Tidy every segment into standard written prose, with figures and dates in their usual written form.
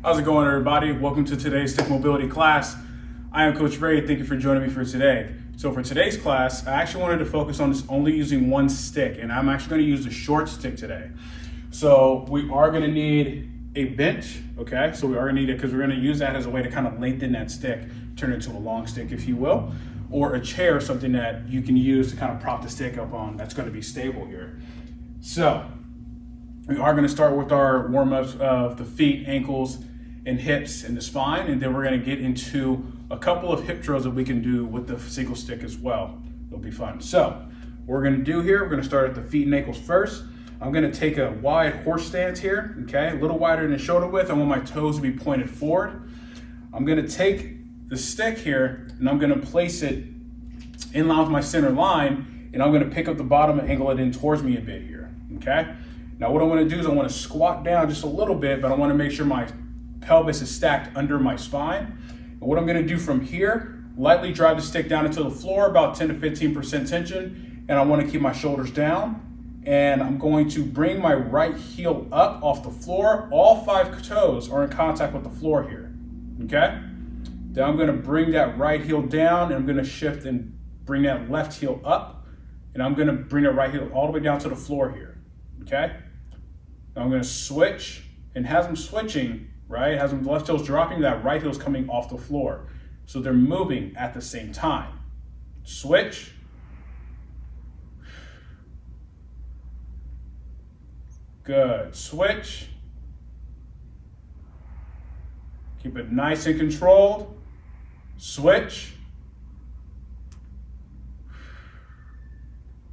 How's it going, everybody? Welcome to today's stick mobility class. I am Coach Ray. Thank you for joining me for today. So for today's class, I actually wanted to focus on only using one stick, and I'm actually going to use the short stick today. So we are going to need a bench, okay? So we are going to need it because we're going to use that as a way to kind of lengthen that stick, turn it into a long stick, if you will, or a chair, something that you can use to kind of prop the stick up on that's going to be stable here. So we are going to start with our warm-ups of the feet, ankles, and hips and the spine, and then we're going to get into a couple of hip drills that we can do with the single stick as well. It'll be fun. So what we're going to do here, we're going to start at the feet and ankles first. I'm going to take a wide horse stance here, okay, a little wider than shoulder width. I want my toes to be pointed forward. I'm going to take the stick here and I'm going to place it in line with my center line, and I'm going to pick up the bottom and angle it in towards me a bit here, okay? Now what I want to do is I want to squat down just a little bit, but I want to make sure my pelvis is stacked under my spine. And what I'm going to do from here, lightly drive the stick down into the floor, about 10 to 15% tension, and I want to keep my shoulders down. And I'm going to bring my right heel up off the floor. All 5 toes are in contact with the floor here, okay? Then I'm going to bring that right heel down, and I'm going to shift and bring that left heel up, and I'm going to bring that right heel all the way down to the floor here, okay? Now I'm going to switch, and as I'm switching, right, as the left heel's dropping, that right heel's coming off the floor. So they're moving at the same time. Switch. Good. Switch. Keep it nice and controlled. Switch.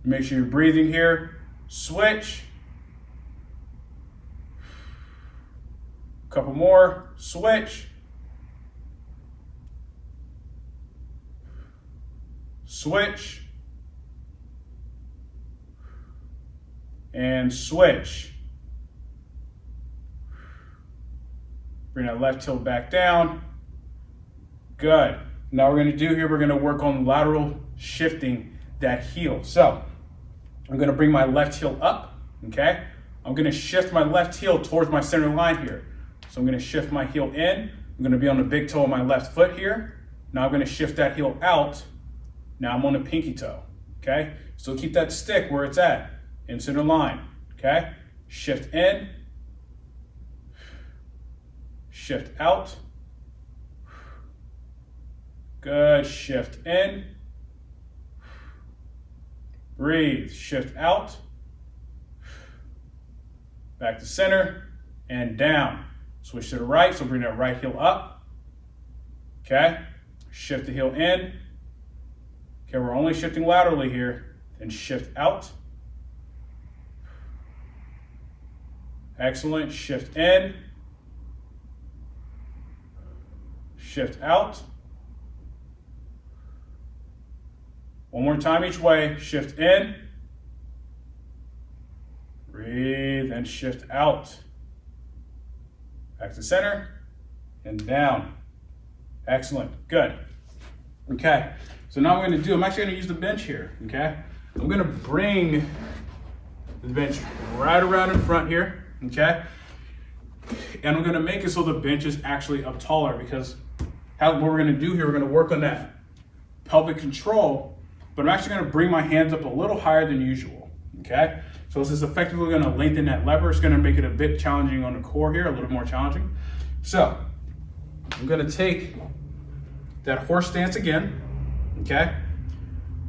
Make sure you're breathing here. Switch. Couple more. Switch. Switch. And switch. Bring that left heel back down. Good. Now we're going to do here, we're going to work on lateral shifting that heel. So I'm going to bring my left heel up, okay? I'm going to shift my left heel towards my center line here. So I'm going to shift my heel in. I'm going to be on the big toe of my left foot here. Now I'm going to shift that heel out. Now I'm on the pinky toe, okay? So keep that stick where it's at, in center line, okay? Shift in, shift out. Good, shift in. Breathe, shift out. Back to center and down. Switch to the right, so bring that right heel up, okay? Shift the heel in. Okay, we're only shifting laterally here, then shift out. Excellent, shift in. Shift out. One more time each way, shift in. Breathe and shift out. Back to center and down. Excellent, good. Okay, so now what I'm gonna do, I'm actually gonna use the bench here, okay? I'm gonna bring the bench right around in front here, okay? And I'm gonna make it so the bench is actually up taller, because what we're gonna do here, we're gonna work on that pelvic control, but I'm actually gonna bring my hands up a little higher than usual, okay? So this is effectively gonna lengthen that lever. It's gonna make it a bit challenging on the core here, a little more challenging. So I'm gonna take that horse stance again, okay?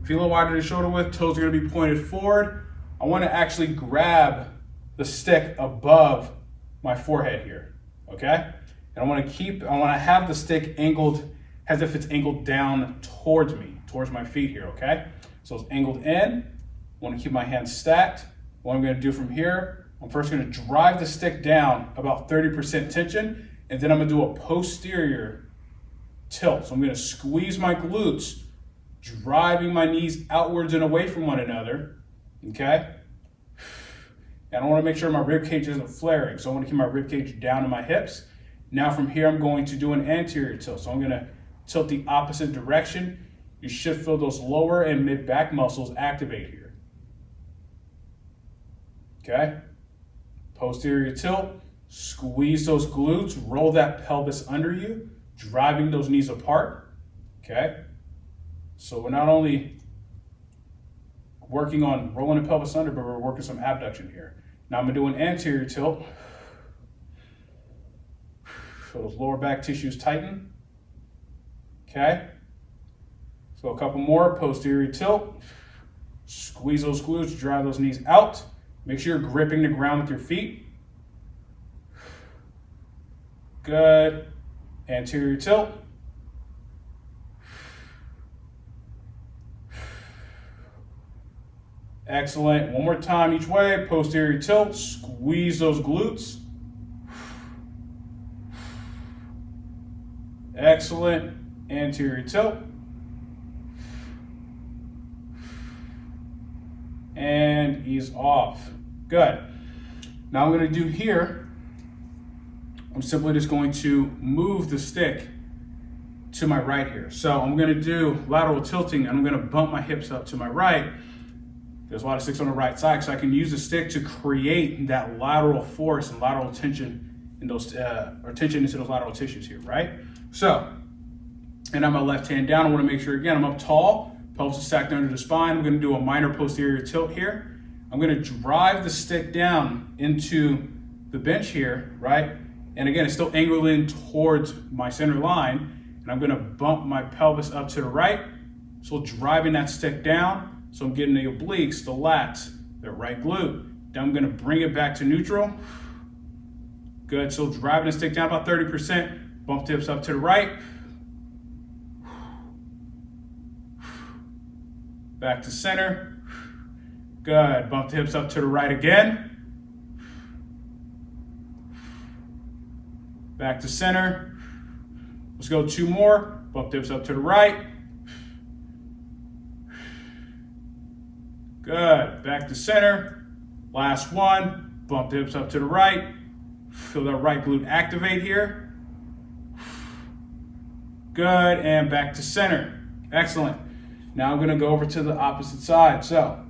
Feel a little wider than shoulder width, toes are gonna be pointed forward. I wanna actually grab the stick above my forehead here, okay? And I wanna have the stick angled as if it's angled down towards me, towards my feet here, okay? So it's angled in. I wanna keep my hands stacked. What I'm gonna do from here, I'm first gonna drive the stick down about 30% tension, and then I'm gonna do a posterior tilt. So I'm gonna squeeze my glutes, driving my knees outwards and away from one another, okay? And I wanna make sure my rib cage isn't flaring. So I wanna keep my rib cage down to my hips. Now from here, I'm going to do an anterior tilt. So I'm gonna tilt the opposite direction. You should feel those lower and mid back muscles activate here. Okay? Posterior tilt, Squeeze those glutes, roll that pelvis under you, driving those knees apart, okay? So we're not only working on rolling the pelvis under, but we're working some abduction here. Now I'm gonna do an anterior tilt. So those lower back tissues tighten, okay? So a couple more, posterior tilt. Squeeze those glutes, drive those knees out. Make sure you're gripping the ground with your feet. Good. Anterior tilt. Excellent. One more time each way. Posterior tilt. Squeeze those glutes. Excellent. Anterior tilt. And ease off. Good. Now I'm going to do here, I'm simply just going to move the stick to my right here. So I'm going to do lateral tilting, and I'm going to bump my hips up to my right. There's a lot of sticks on the right side, so I can use the stick to create that lateral force and lateral tension in those, or tension into those lateral tissues here, right? So, and on my left hand down, I want to make sure, again, I'm up tall, pelvis is stacked under the spine. I'm going to do a minor posterior tilt here. I'm going to drive the stick down into the bench here, right? And again, it's still angling towards my center line. And I'm going to bump my pelvis up to the right. So driving that stick down. So I'm getting the obliques, the lats, the right glute. Then I'm going to bring it back to neutral. Good. So driving the stick down about 30%. Bump the hips up to the right. Back to center. Good. Bump the hips up to the right again. Back to center. Let's go 2 more. Bump the hips up to the right. Good. Back to center. Last one. Bump the hips up to the right. Feel that right glute activate here. Good. And back to center. Excellent. Now I'm going to go over to the opposite side. So,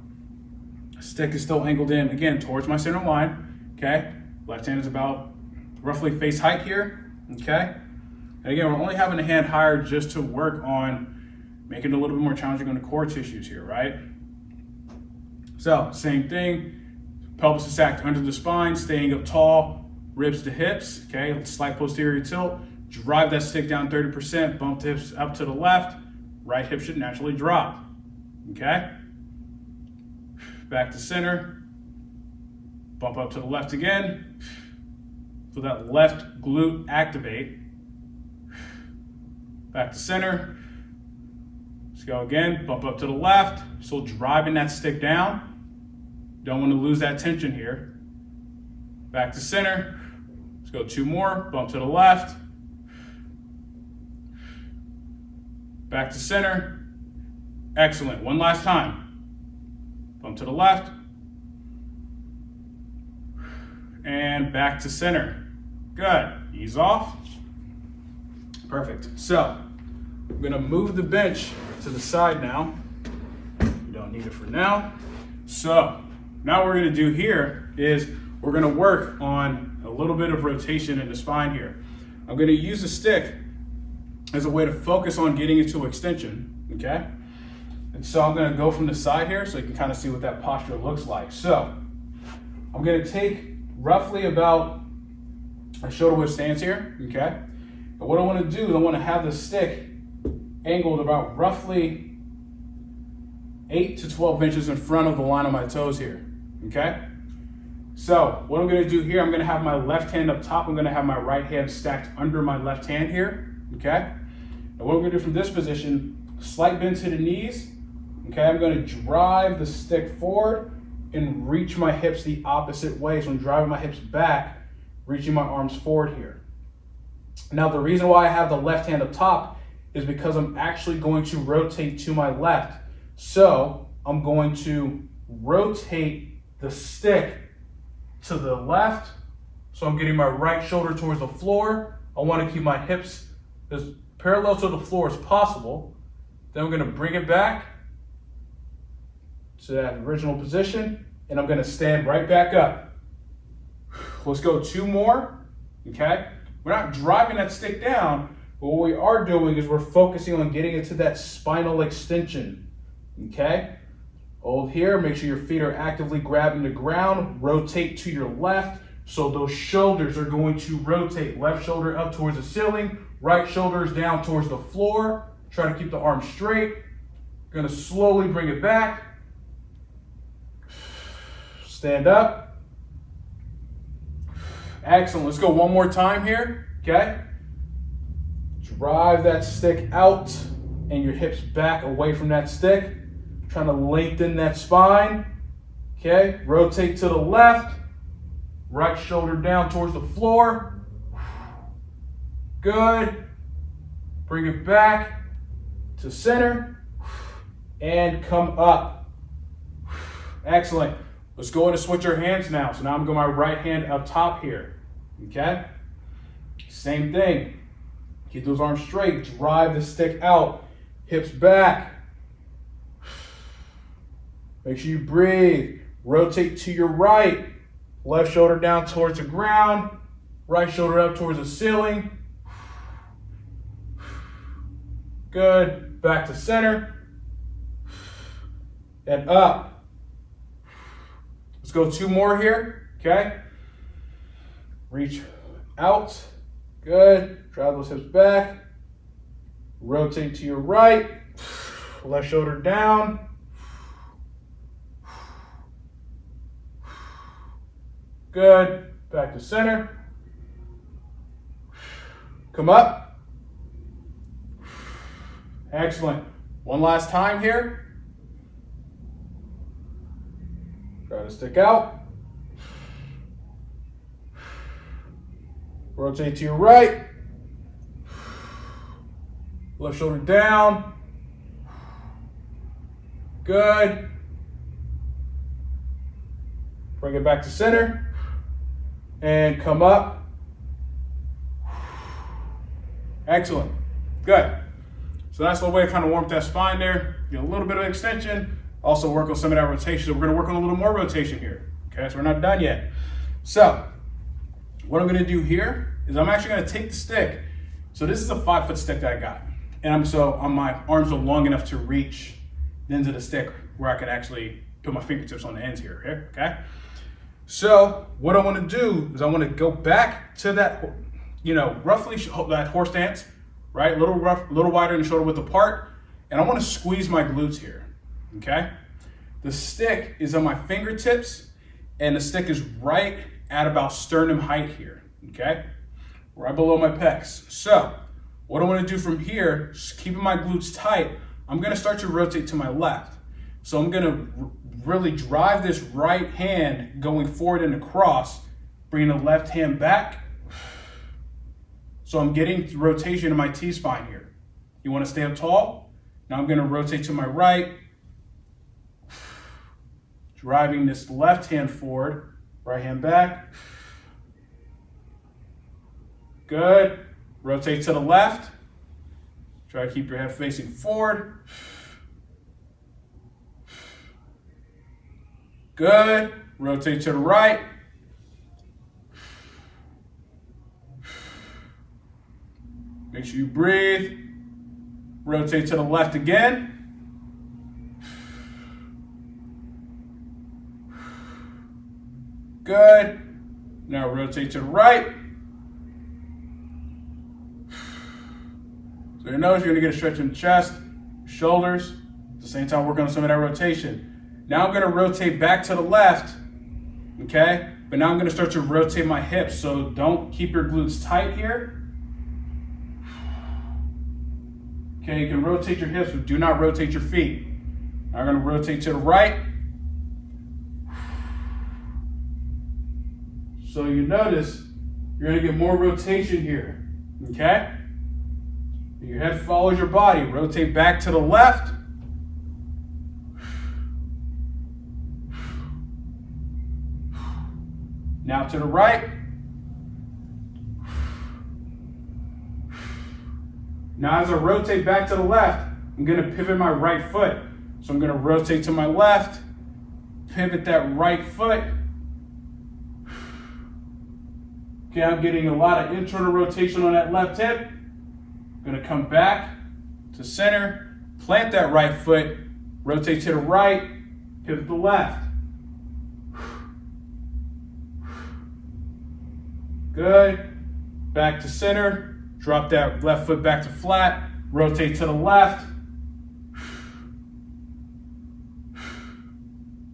stick is still angled in, again, towards my center line. Okay. Left hand is about roughly face height here. Okay. And again, we're only having the hand higher just to work on making it a little bit more challenging on the core tissues here, right? So, same thing. Pelvis is stacked under the spine, staying up tall, ribs to hips. Okay. Slight posterior tilt. Drive that stick down 30%. Bump the hips up to the left. Right hip should naturally drop. Okay. Back to center. Bump up to the left again. So that left glute activate. Back to center. Let's go again. Bump up to the left. So driving that stick down. Don't want to lose that tension here. Back to center. Let's go 2 more. Bump to the left. Back to center. Excellent. One last time. Bump to the left. And back to center. Good. Ease off. Perfect. So, I'm going to move the bench to the side now. We don't need it for now. So, now what we're going to do here is we're going to work on a little bit of rotation in the spine here. I'm going to use the stick as a way to focus on getting into extension, okay? And so I'm going to go from the side here so you can kind of see what that posture looks like. So, I'm going to take roughly about a shoulder width stance here, okay? And what I want to do is I want to have the stick angled about roughly 8 to 12 inches in front of the line of my toes here, okay? So what I'm going to do here, I'm going to have my left hand up top. I'm going to have my right hand stacked under my left hand here, okay? And what I'm going to do from this position, slight bend to the knees, okay? I'm going to drive the stick forward and reach my hips the opposite way. So I'm driving my hips back, reaching my arms forward here. Now the reason why I have the left hand up top is because I'm actually going to rotate to my left. So I'm going to rotate the stick to the left. So I'm getting my right shoulder towards the floor. I want to keep my hips as parallel to the floor as possible. Then I'm going to bring it back to that original position, and I'm going to stand right back up. Let's go 2 more, okay? We're not driving that stick down, but what we are doing is we're focusing on getting into that spinal extension, okay? Hold here, make sure your feet are actively grabbing the ground, rotate to your left, so those shoulders are going to rotate. Left shoulder up towards the ceiling, right shoulder is down towards the floor. Try to keep the arm straight. Gonna slowly bring it back. Stand up. Excellent, let's go one more time here, okay? Drive that stick out and your hips back away from that stick. Trying to lengthen that spine, okay? Rotate to the left. Right shoulder down towards the floor. Good. Bring it back to center and come up. Excellent. Let's go ahead and switch our hands now. So now I'm going my right hand up top here. Okay? Same thing. Keep those arms straight. Drive the stick out. Hips back. Make sure you breathe. Rotate to your right. Left shoulder down towards the ground. Right shoulder up towards the ceiling. Good. Back to center. And up. Let's go 2 more here. Okay. Reach out. Good. Drive those hips back. Rotate to your right. Left shoulder down. Good. Back to center. Come up. Excellent. One last time here. Try to stick out. Rotate to your right. Left shoulder down. Good. Bring it back to center. And come up. Excellent. Good. So that's the way to kind of warm up that spine there. Get a little bit of extension. Also work on some of that rotation. So we're going to work on a little more rotation here. Okay, so we're not done yet. So what I'm going to do here is I'm actually going to take the stick. So this is a 5-foot stick that I got. And my arms are long enough to reach the ends of the stick where I can actually put my fingertips on the ends here. Okay. So what I want to do is I want to go back to that, roughly that horse stance, right? A little wider in the shoulder width apart. And I want to squeeze my glutes here, okay? The stick is on my fingertips and the stick is right at about sternum height here, okay? Right below my pecs. So what I want to do from here, keeping my glutes tight, I'm going to start to rotate to my left. So I'm going to really drive this right hand going forward and across, bringing the left hand back. So I'm getting rotation in my T-spine here. You want to stay up tall? Now I'm going to rotate to my right, driving this left hand forward, right hand back. Good. Rotate to the left. Try to keep your head facing forward. Good. Rotate to the right. Make sure you breathe. Rotate to the left again. Good. Now rotate to the right. So you notice you're going to get a stretch in the chest, shoulders. At the same time, working on some of that rotation. Now I'm going to rotate back to the left, okay? But now I'm going to start to rotate my hips. So don't keep your glutes tight here. Okay, you can rotate your hips, but do not rotate your feet. Now I'm going to rotate to the right. So you notice you're going to get more rotation here, okay? Your head follows your body. Rotate back to the left. Now to the right. Now as I rotate back to the left, I'm going to pivot my right foot. So I'm going to rotate to my left, pivot that right foot. Okay, I'm getting a lot of internal rotation on that left hip. Gonna come back to center, plant that right foot, rotate to the right, pivot to the left. Good. Back to center, drop that left foot back to flat, rotate to the left.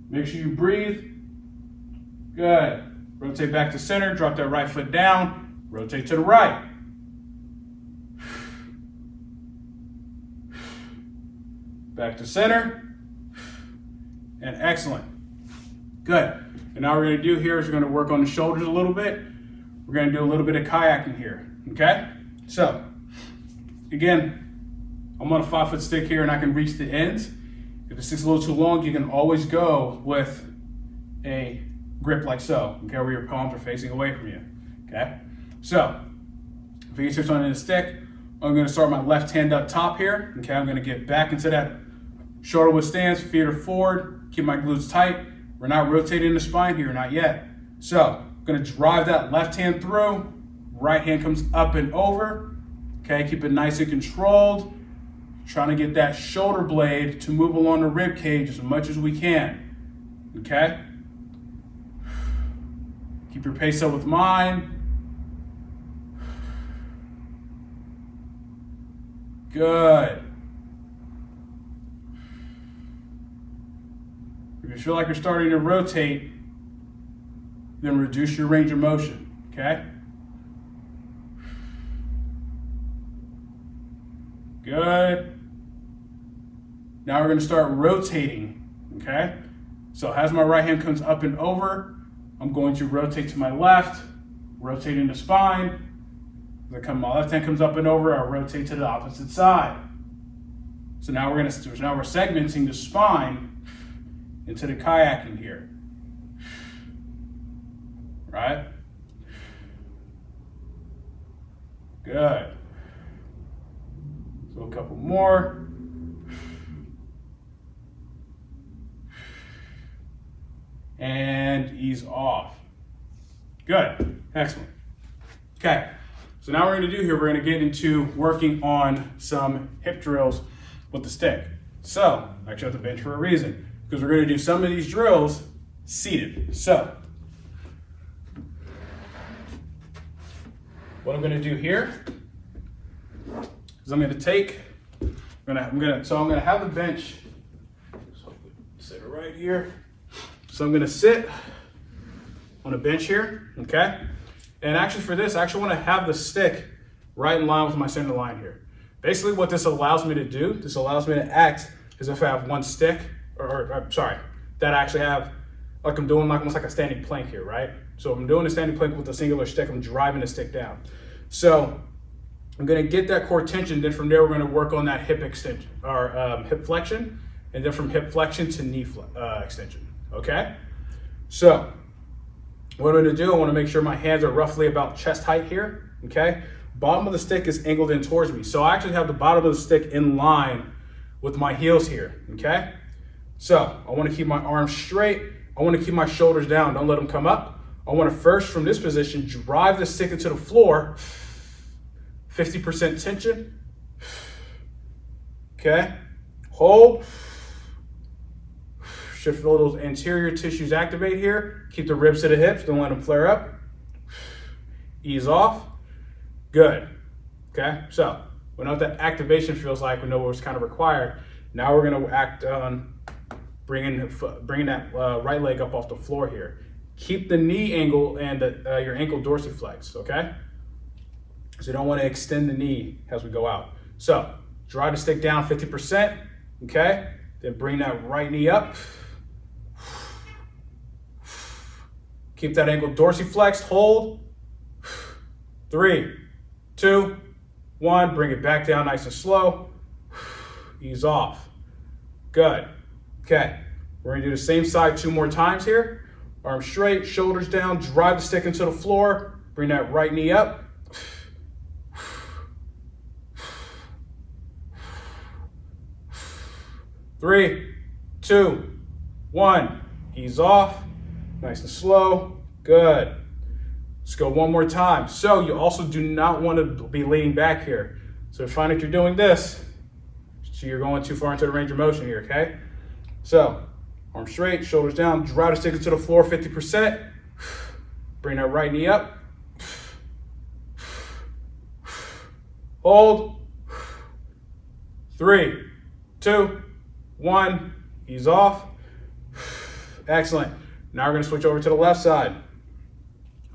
Make sure you breathe. Good. Rotate back to center, drop that right foot down, rotate to the right. Back to center. And excellent. Good. And now what we're going to do here is we're going to work on the shoulders a little bit. We're going to do a little bit of kayaking here. Okay? So, again, I'm on a 5-foot stick here and I can reach the ends. If the stick's a little too long, you can always go with a grip like so, okay, where your palms are facing away from you, okay? So, fingertips on the stick, I'm gonna start my left hand up top here, okay? I'm gonna get back into that shoulder width stance, feet are forward, keep my glutes tight. We're not rotating the spine here, not yet. So, I'm gonna drive that left hand through, right hand comes up and over, okay? Keep it nice and controlled. Trying to get that shoulder blade to move along the rib cage as much as we can, okay? Keep your pace up with mine. Good. If you feel like you're starting to rotate, then reduce your range of motion, okay? Good. Now we're going to start rotating, okay? So as my right hand comes up and over, I'm going to rotate to my left, rotating the spine. My left hand comes up and over, I'll rotate to the opposite side. So now we're segmenting the spine into the kayaking here. Right? Good. So a couple more. And ease off. Good. Excellent. Okay. So now what we're going to do here, we're going to get into working on some hip drills with the stick. So, I actually have the bench for a reason, because we're going to do some of these drills seated. So, what I'm going to do here is I'm going to take, I'm going to have the bench, so sit it right here. So I'm going to sit on a bench here, okay? And actually for this, I actually want to have the stick right in line with my center line here. Basically what this allows me to do, this allows me to act as if I have one stick, that I actually have, like I'm doing almost like a standing plank here, right? So if I'm doing a standing plank with a singular stick, I'm driving the stick down. So I'm going to get that core tension, then from there we're going to work on that hip extension, or hip flexion, and then from hip flexion to knee extension, okay? So what I'm going to do, I want to make sure my hands are roughly about chest height here, okay? Bottom of the stick is angled in towards me. So I actually have the bottom of the stick in line with my heels here, okay? So I want to keep my arms straight. I want to keep my shoulders down. Don't let them come up. I want to first, from this position, drive the stick into the floor. 50% tension. Okay? Hold. Should feel those anterior tissues activate here. Keep the ribs to the hips. Don't let them flare up. Ease off. Good. Okay? So, we know what that activation feels like. We know what's kind of required. Now we're going to act on bringing that right leg up off the floor here. Keep the knee angle and your ankle dorsiflex, okay? So you don't want to extend the knee as we go out. So drive the stick down 50%, okay? Then bring that right knee up. Keep that ankle dorsiflexed, hold. 3, 2, 1, bring it back down nice and slow. Ease off. Good. Okay, we're gonna do the same side 2 more times here. Arms straight, shoulders down, drive the stick into the floor, bring that right knee up. 3, 2, 1, ease off, nice and slow, good. Let's go one more time. So you also do not want to be leaning back here. So find if you're doing this, so you're going too far into the range of motion here, okay? So arms straight, shoulders down, drive the stick into the floor 50%. Bring that right knee up. Hold. 3, 2, 1. Ease off. Excellent. Now we're going to switch over to the left side.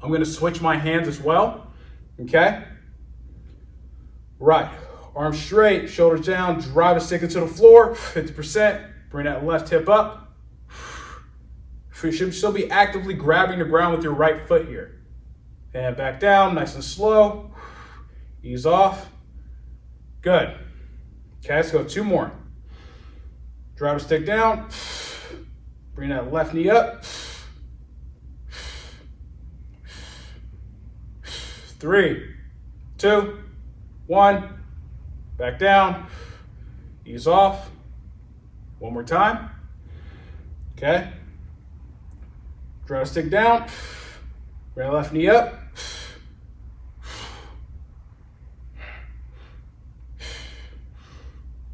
I'm going to switch my hands as well. Okay? Right. Arms straight, shoulders down, drive the stick into the floor, 50%. Bring that left hip up. You should still be actively grabbing the ground with your right foot here. And back down, nice and slow. Ease off. Good. Okay, let's go 2 more. Drive the stick down. Bring that left knee up. 3, 2, 1. Back down. Ease off. One more time. Okay. Drive the stick down. Bring the left knee up.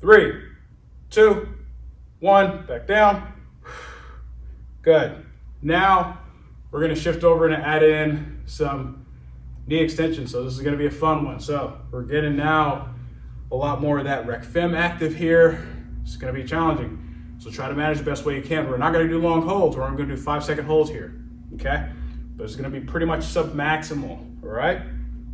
3, 2, 1. Back down. Good. Now we're going to shift over and add in some knee extension. So this is going to be a fun one. So we're getting now a lot more of that rec fem active here. It's going to be challenging. So try to manage the best way you can. We're not going to do long holds. We're going to do 5-second holds here. Okay? But it's going to be pretty much sub-maximal. All right?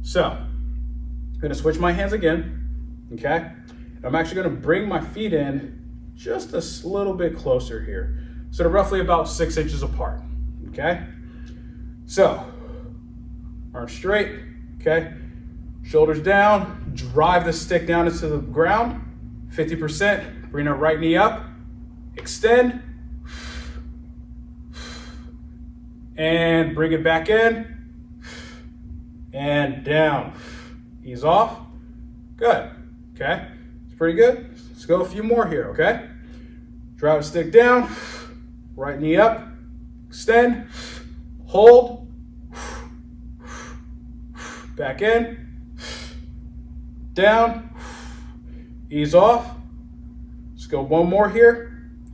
So I'm going to switch my hands again. Okay? And I'm actually going to bring my feet in just a little bit closer here. So they're roughly about 6 inches apart. Okay? So arms straight. Okay? Shoulders down. Drive the stick down into the ground. 50%. Bring the right knee up. Extend. And bring it back in. And down. Ease off. Good. Okay? It's pretty good. Let's go a few more here, okay? Drive the stick down. Right knee up. Extend. Hold. Back in. Down. Ease off. Let's go one more here.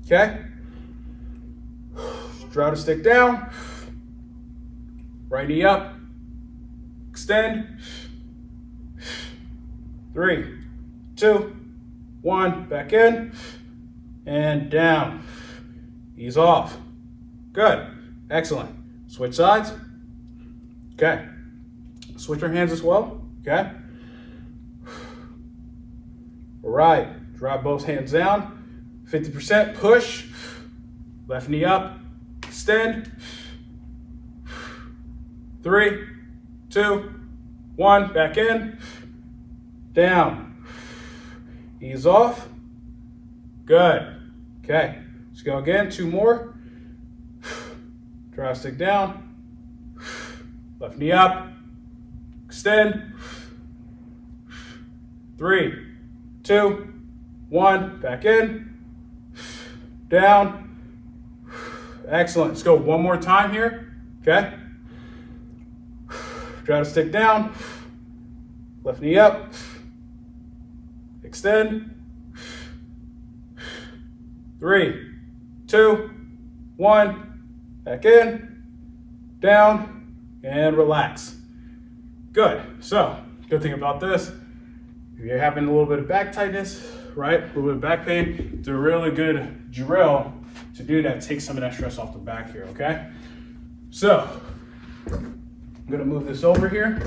Okay. Drive the stick down. Right knee up. Extend. 3, 2, 1. Back in. And down. Ease off. Good. Excellent. Switch sides. Okay. Switch your hands as well. Okay. All right. Drive both hands down. 50% push. Left knee up. Extend. 3, 2, 1. Back in. Down. Ease off. Good. Okay. Let's go again. 2 more. Drive stick down. Left knee up. Extend. 3, 2, 1. Back in. Down. Excellent. Let's go one more time here. Okay. Drive the stick down. Left knee up. Extend. 3, 2, 1. Back in. Down. And relax. Good. So, good thing about this, if you're having a little bit of back tightness, right, a little bit of back pain, it's a really good drill to do that. Take some of that stress off the back here, okay? So, I'm gonna move this over here.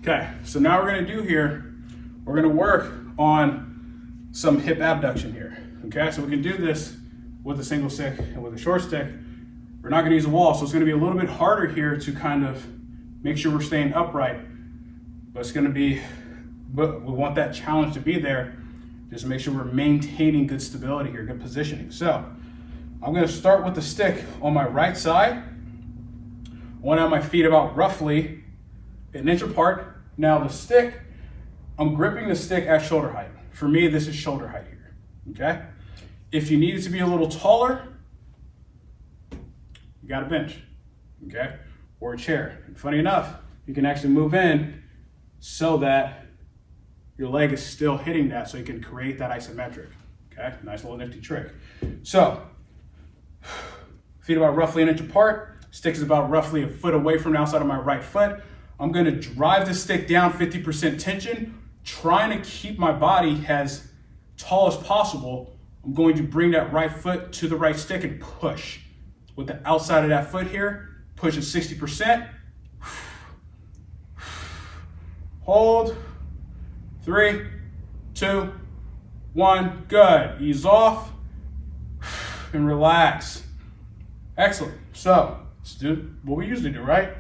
Okay, so now we're gonna do here, we're gonna work on some hip abduction here, okay? So we can do this with a single stick and with a short stick. We're not gonna use a wall, so it's gonna be a little bit harder here to kind of make sure we're staying upright, but it's gonna be, but we want that challenge to be there. Just make sure we're maintaining good stability here, good positioning. So I'm gonna start with the stick on my right side. I want to have my feet about roughly 1 inch apart. Now the stick, I'm gripping the stick at shoulder height. For me, this is shoulder height here, okay? If you need it to be a little taller, you got a bench, okay? Or a chair. And funny enough, you can actually move in so that your leg is still hitting that, so you can create that isometric, okay? Nice little nifty trick. So, feet about roughly an inch apart, stick is about roughly a foot away from the outside of my right foot. I'm gonna drive the stick down 50% tension, trying to keep my body as tall as possible. I'm going to bring that right foot to the right stick and push. With the outside of that foot here, push at 60%. Hold. 3, 2, 1, good. Ease off and relax. Excellent. So let's do what we usually do, right?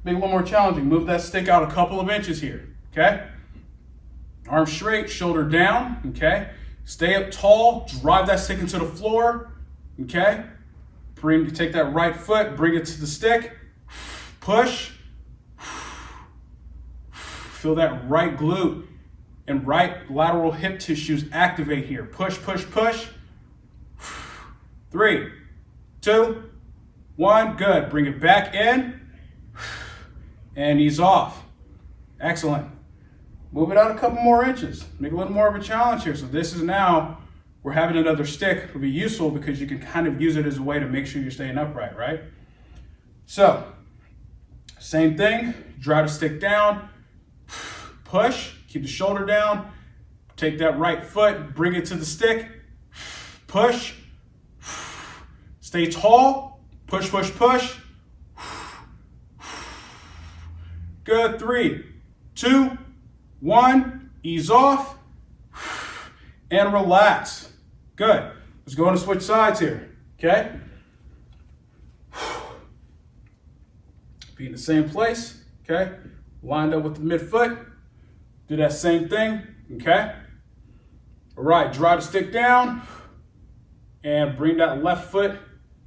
Make it a little more challenging. Move that stick out a couple of inches here, okay? Arm straight, shoulder down, okay? Stay up tall, drive that stick into the floor, okay? Take that right foot, bring it to the stick, push. Feel that right glute and right lateral hip tissues activate here. Push, push, push. 3, 2, 1, good. Bring it back in and ease off. Excellent. Move it out a couple more inches. Make it a little more of a challenge here. So this is now, we're having another stick. Will be useful because you can kind of use it as a way to make sure you're staying upright, right? So, same thing, drive the stick down, push, keep the shoulder down, take that right foot, bring it to the stick, push, stay tall, push, push, push. Good, 3, 2, 1, ease off and relax. Good. Let's go on and switch sides here, okay? Feet in the same place, okay? Lined up with the midfoot. Do that same thing, okay? All right, drive the stick down and bring that left foot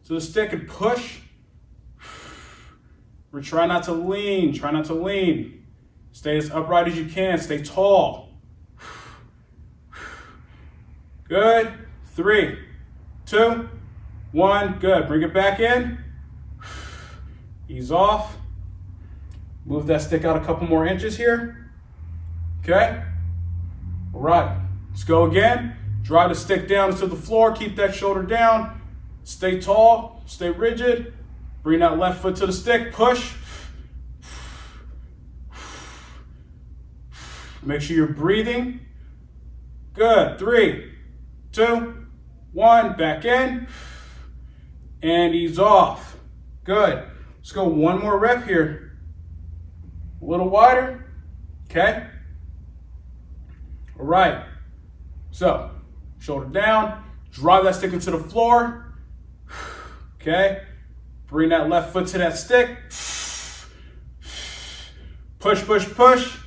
to the stick and push. Try not to lean, try not to lean. Stay as upright as you can, stay tall. Good, 3, 2, 1, good. Bring it back in, ease off. Move that stick out a couple more inches here, okay? All right, let's go again. Drive the stick down to the floor, keep that shoulder down, stay tall, stay rigid. Bring that left foot to the stick, push. Make sure you're breathing. Good, 3, 2, 1, back in, and ease off. Good, let's go one more rep here. A little wider, okay? All right, so shoulder down, drive that stick into the floor, okay? Bring that left foot to that stick. Push, push, push.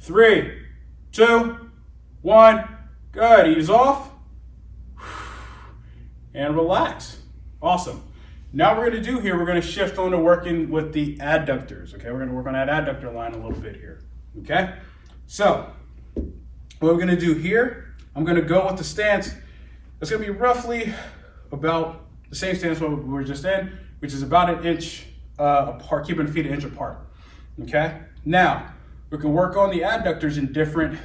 3, 2, 1, good. Ease off and relax. Awesome. Now we're going to do here, we're going to shift on to working with the adductors. Okay, we're going to work on that adductor line a little bit here. Okay, so what we're going to do here, I'm going to go with the stance. It's going to be roughly about the same stance we were just in, which is about an inch apart, keeping the feet an inch apart. Okay, now we can work on the adductors in different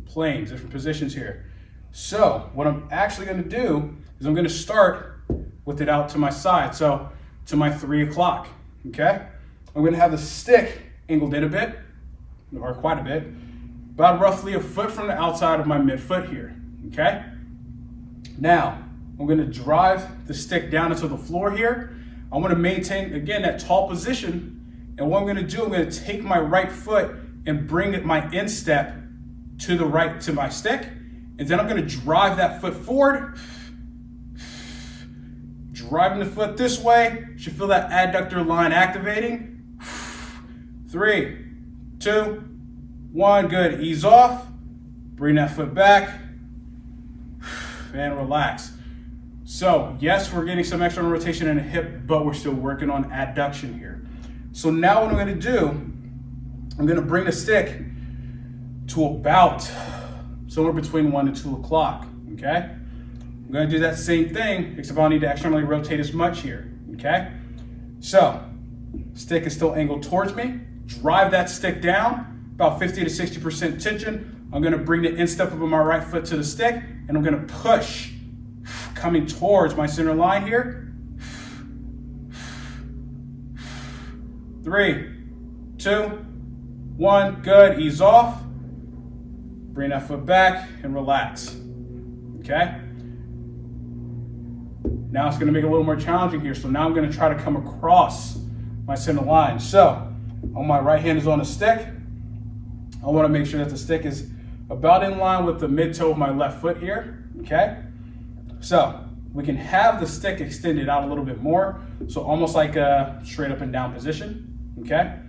planes, different positions here. So what I'm actually going to do is I'm going to start with it out to my side, so to my 3 o'clock. Okay, I'm going to have the stick angled in a bit, or quite a bit, about roughly a foot from the outside of my midfoot here. Okay. Now, I'm going to drive the stick down into the floor here. I want to maintain, again, that tall position. And what I'm going to do, I'm going to take my right foot and bring my instep to the right, to my stick. And then I'm going to drive that foot forward. Driving the foot this way. You should feel that adductor line activating. 3, 2, 1, good. Ease off. Bring that foot back. And relax. So yes, we're getting some external rotation in the hip, but we're still working on adduction here. So now what I'm going to do, I'm going to bring the stick to about somewhere between 1 and 2 o'clock. Okay. I'm gonna do that same thing, except I'll need to externally rotate as much here, okay? So, stick is still angled towards me. Drive that stick down, about 50 to 60% tension. I'm gonna bring the instep of my right foot to the stick, and I'm gonna push, coming towards my center line here. 3, 2, 1, good, ease off. Bring that foot back and relax, okay? Now it's gonna make it a little more challenging here. So now I'm gonna try to come across my center line. So, on my right hand is on the stick. I wanna make sure that the stick is about in line with the mid toe of my left foot here, okay? So, we can have the stick extended out a little bit more. So almost like a straight up and down position, okay?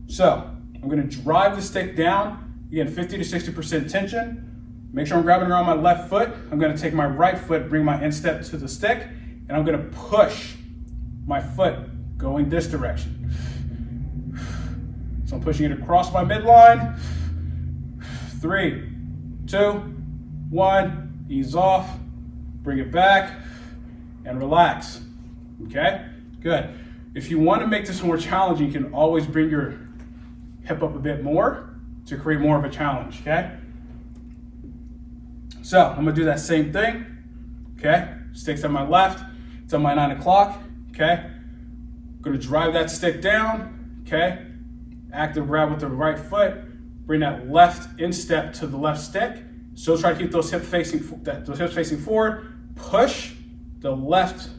So, I'm gonna drive the stick down, again, 50 to 60% tension. Make sure I'm grabbing around my left foot. I'm gonna take my right foot, bring my instep to the stick, and I'm gonna push my foot going this direction. So I'm pushing it across my midline. 3, 2, 1, ease off, bring it back, and relax, okay? Good. If you want to make this more challenging, you can always bring your hip up a bit more to create more of a challenge, okay? So I'm gonna do that same thing, okay? Stick's on my left, it's on my 9 o'clock, okay? I'm gonna drive that stick down, okay? Active grab with the right foot, bring that left instep to the left stick. Still try to keep those hips facing forward. Push the left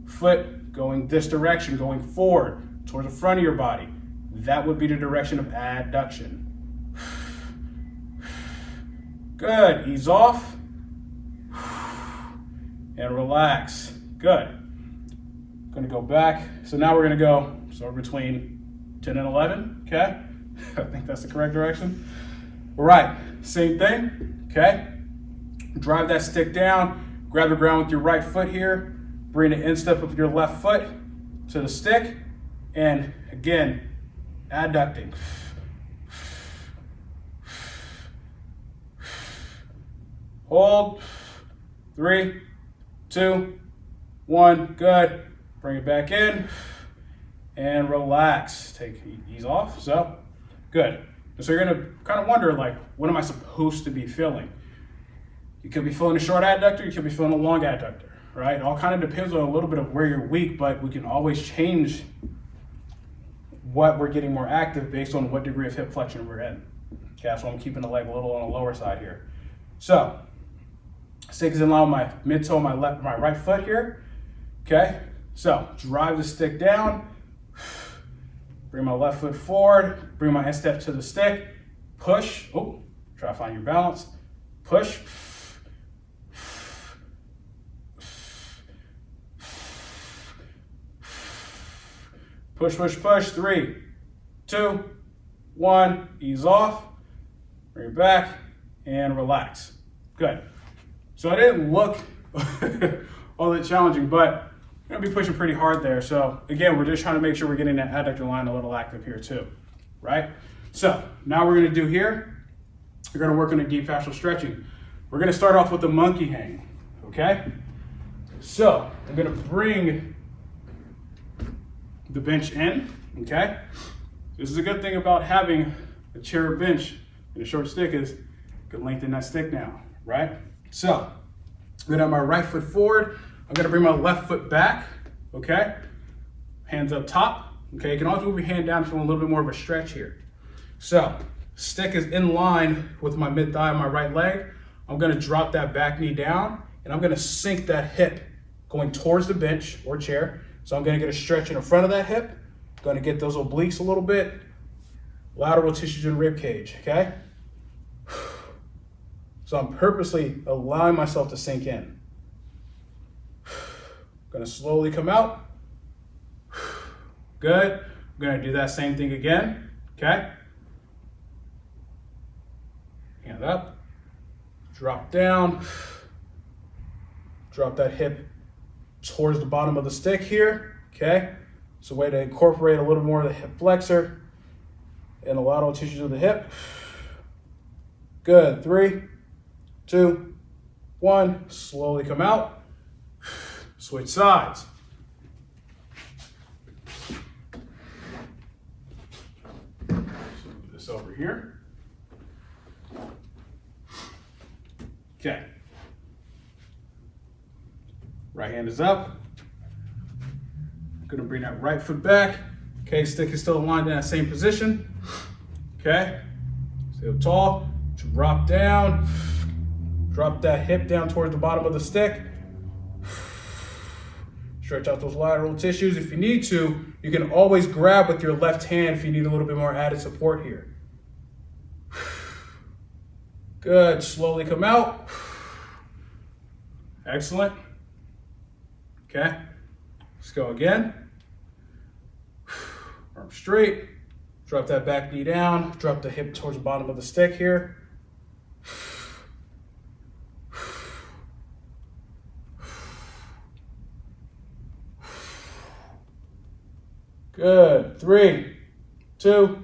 foot going this direction, going forward towards the front of your body. That would be the direction of adduction. Good, ease off and relax. Good. Gonna go back. So now we're gonna go somewhere between 10 and 11, okay? I think that's the correct direction. All right, same thing, okay? Drive that stick down, grab the ground with your right foot here, bring the instep of your left foot to the stick, and again, adducting. Hold, 3, 2, 1, good. Bring it back in and relax. Ease off, so good. So you're gonna kind of wonder, like, what am I supposed to be feeling? You could be feeling a short adductor, you could be feeling a long adductor, right? It all kind of depends on a little bit of where you're weak, but we can always change what we're getting more active based on what degree of hip flexion we're in. Okay, so I'm keeping the leg a little on the lower side here. So, stick is in line with my mid toe, my right foot here. Okay, so drive the stick down, bring my left foot forward, bring my instep to the stick, push, try to find your balance, push, push, push, push, 3, 2, 1, ease off, bring it back, and relax. Good. So it didn't look all that challenging, but I'm gonna be pushing pretty hard there. So again, we're just trying to make sure we're getting that adductor line a little active here too, right? So now we're gonna do here, we're gonna work on a deep fascial stretching. We're gonna start off with the monkey hang, okay? So I'm gonna bring the bench in, okay? This is a good thing about having a chair or bench and a short stick is you can lengthen that stick now, right? So I'm gonna have my right foot forward. I'm gonna bring my left foot back, okay? Hands up top, okay? You can always move your hand down for a little bit more of a stretch here. So, stick is in line with my mid thigh and my right leg. I'm gonna drop that back knee down and I'm gonna sink that hip going towards the bench or chair. So I'm gonna get a stretch in the front of that hip. Gonna get those obliques a little bit. Lateral tissues and rib cage, okay? So I'm purposely allowing myself to sink in. Gonna slowly come out. Good. I'm gonna do that same thing again, okay? Hand up, drop down, drop that hip towards the bottom of the stick here, okay? It's a way to incorporate a little more of the hip flexor and the lateral tissues of the hip. Good, 3, 2, 1, slowly come out. Switch sides. So move this over here. Okay. Right hand is up. Gonna bring that right foot back. Okay, stick is still aligned in that same position. Okay, stay up tall, drop down, drop that hip down towards the bottom of the stick. Stretch out those lateral tissues. If you need to, you can always grab with your left hand if you need a little bit more added support here. Good, slowly come out. Excellent. Okay, let's go again. Arm straight, drop that back knee down, drop the hip towards the bottom of the stick here. Good, 3, 2,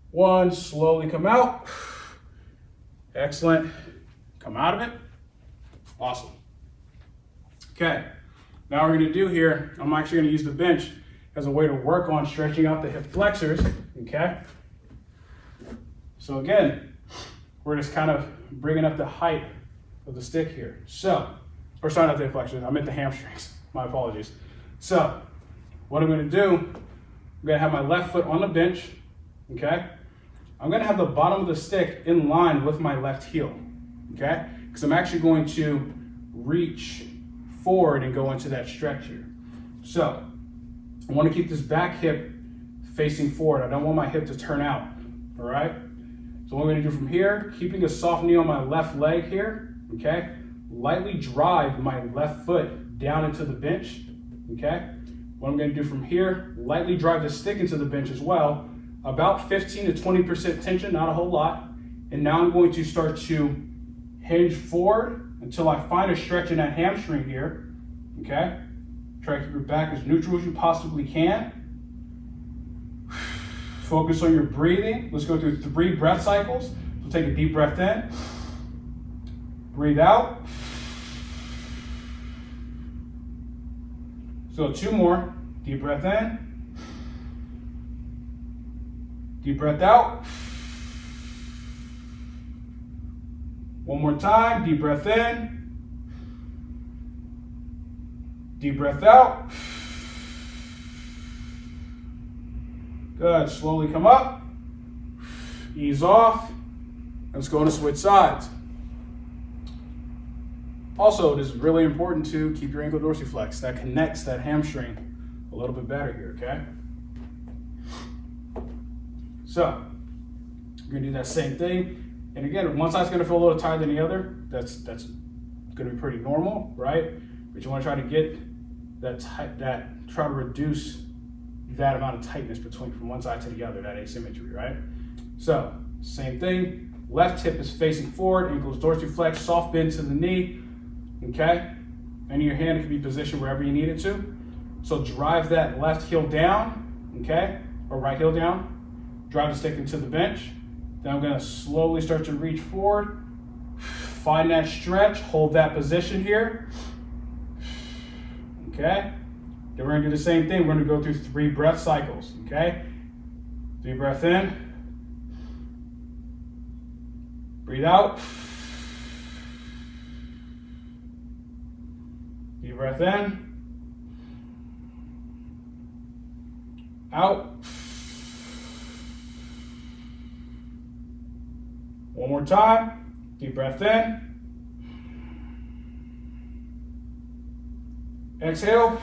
1, slowly come out. Excellent, come out of it. Awesome. Okay, now we're gonna do here, I'm actually gonna use the bench as a way to work on stretching out the hip flexors, okay? So again, we're just kind of bringing up the height of the stick here. So, or sorry, not the hip flexors, I meant the hamstrings, my apologies. So, what I'm gonna do, I'm gonna have my left foot on the bench, okay? I'm gonna have the bottom of the stick in line with my left heel, okay? Because I'm actually going to reach forward and go into that stretch here. So, I want to keep this back hip facing forward. I don't want my hip to turn out, all right? So what I'm going to do from here, keeping a soft knee on my left leg here, okay? Lightly drive my left foot down into the bench, okay? What I'm going to do from here, lightly drive the stick into the bench as well, about 15 to 20% tension, not a whole lot. And now I'm going to start to hinge forward until I find a stretch in that hamstring here, okay? Try to keep your back as neutral as you possibly can. Focus on your breathing. Let's go through 3 breath cycles. So take a deep breath in. Breathe out. So 2 more. Deep breath in. Deep breath out. 1 more time. Deep breath in. Deep breath out. Good, slowly come up. Ease off. Let's go to switch sides. Also, it is really important to keep your ankle dorsiflex. That connects that hamstring a little bit better here, okay? So, you're gonna do that same thing. And again, one side's gonna feel a little tighter than the other. That's gonna be pretty normal, right? But you wanna try to get try to reduce that amount of tightness from one side to the other, that asymmetry, right? So, same thing. Left hip is facing forward, ankles dorsiflex, soft bend to the knee, okay? And your hand can be positioned wherever you need it to. So drive that left heel down, okay? Or right heel down. Drive the stick into the bench. Then I'm gonna slowly start to reach forward. Find that stretch, hold that position here. Okay? Then we're gonna do the same thing. We're gonna go through 3 breath cycles, okay? Deep breath in. Breathe out. Deep breath in. Out. 1 more time. Deep breath in. Exhale.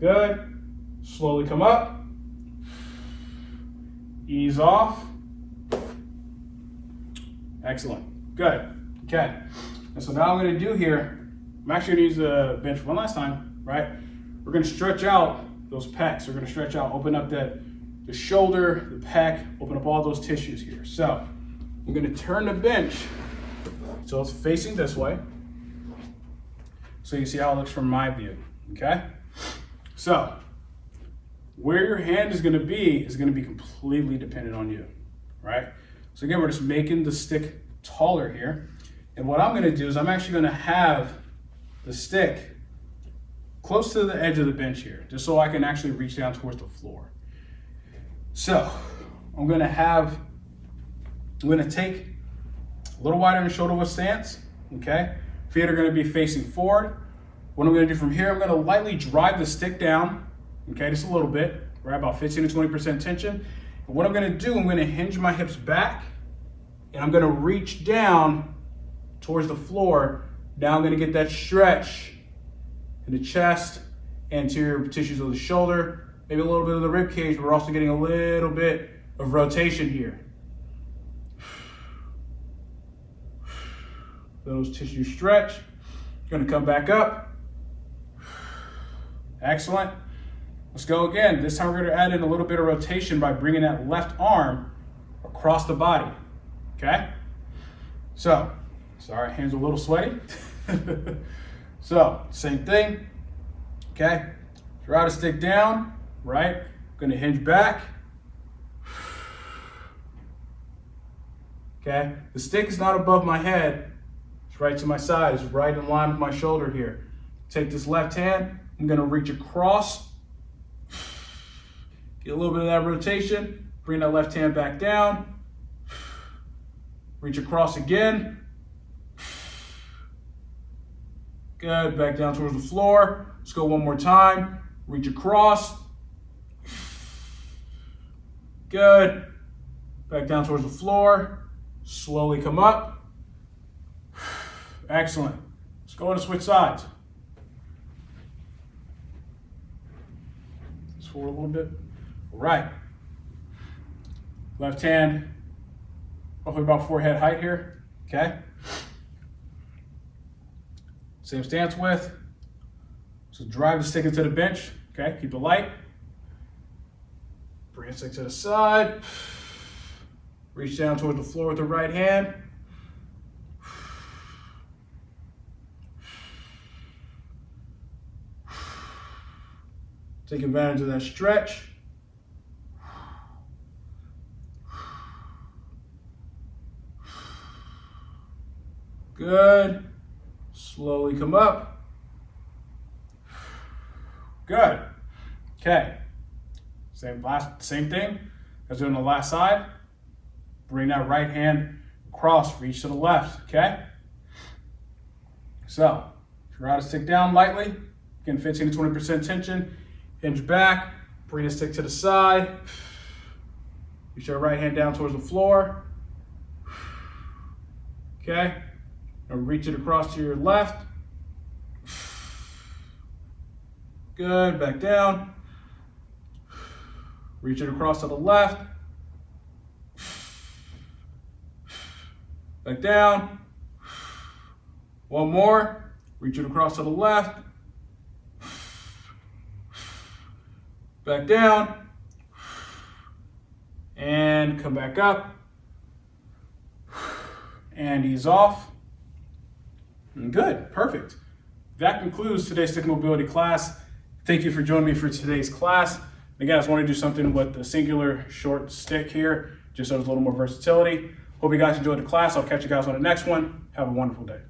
Good. Slowly come up. Ease off. Excellent. Good. Okay. And so now I'm going to do here, I'm actually going to use the bench one last time, right? We're going to stretch out those pecs. We're going to stretch out, open up the shoulder, the pec, open up all those tissues here. So I'm going to turn the bench so it's facing this way, so you see how it looks from my view, okay? So where your hand is gonna be completely dependent on you, right? So again, we're just making the stick taller here. And what I'm gonna do is I'm actually gonna have the stick close to the edge of the bench here, just so I can actually reach down towards the floor. So I'm gonna take a little wider in shoulder width stance, okay? Feet are gonna be facing forward. What I'm gonna do from here, I'm gonna lightly drive the stick down, okay, just a little bit, right, about 15 to 20% tension. And what I'm gonna do, I'm gonna hinge my hips back, and I'm gonna reach down towards the floor. Now I'm gonna get that stretch in the chest, anterior tissues of the shoulder, maybe a little bit of the rib cage. We're also getting a little bit of rotation here. Those tissues stretch. Gonna come back up. Excellent. Let's go again. This time we're gonna add in a little bit of rotation by bringing that left arm across the body, okay? So, sorry, hands are a little sweaty. So, same thing, okay? Draw the stick down, right? Gonna hinge back. Okay, the stick is not above my head. It's right to my side. It's right in line with my shoulder here. Take this left hand. I'm gonna reach across. Get a little bit of that rotation. Bring that left hand back down. Reach across again. Good, back down towards the floor. Let's go one more time. Reach across. Good. Back down towards the floor. Slowly come up. Excellent. Let's go and switch sides. Just forward a little bit. All right. Left hand, roughly about forehead height here. Okay. Same stance width. So drive the stick into the bench. Okay, keep it light. Bring the stick to the side. Reach down towards the floor with the right hand. Take advantage of that stretch. Good. Slowly come up. Good. Okay. Same thing as doing the last side. Bring that right hand across, reach to the left, okay? So, draw the stick down lightly. Again, 15 to 20% tension. Hinge back, bring the stick to the side. Reach your right hand down towards the floor. Okay? Now reach it across to your left. Good, back down. Reach it across to the left. Back down. One more. Reach it across to the left. Back down. And come back up. And ease off. And good, perfect. That concludes today's stick mobility class. Thank you for joining me for today's class. Again, I just want to do something with the singular short stick here, just so there's a little more versatility. Hope you guys enjoyed the class. I'll catch you guys on the next one. Have a wonderful day.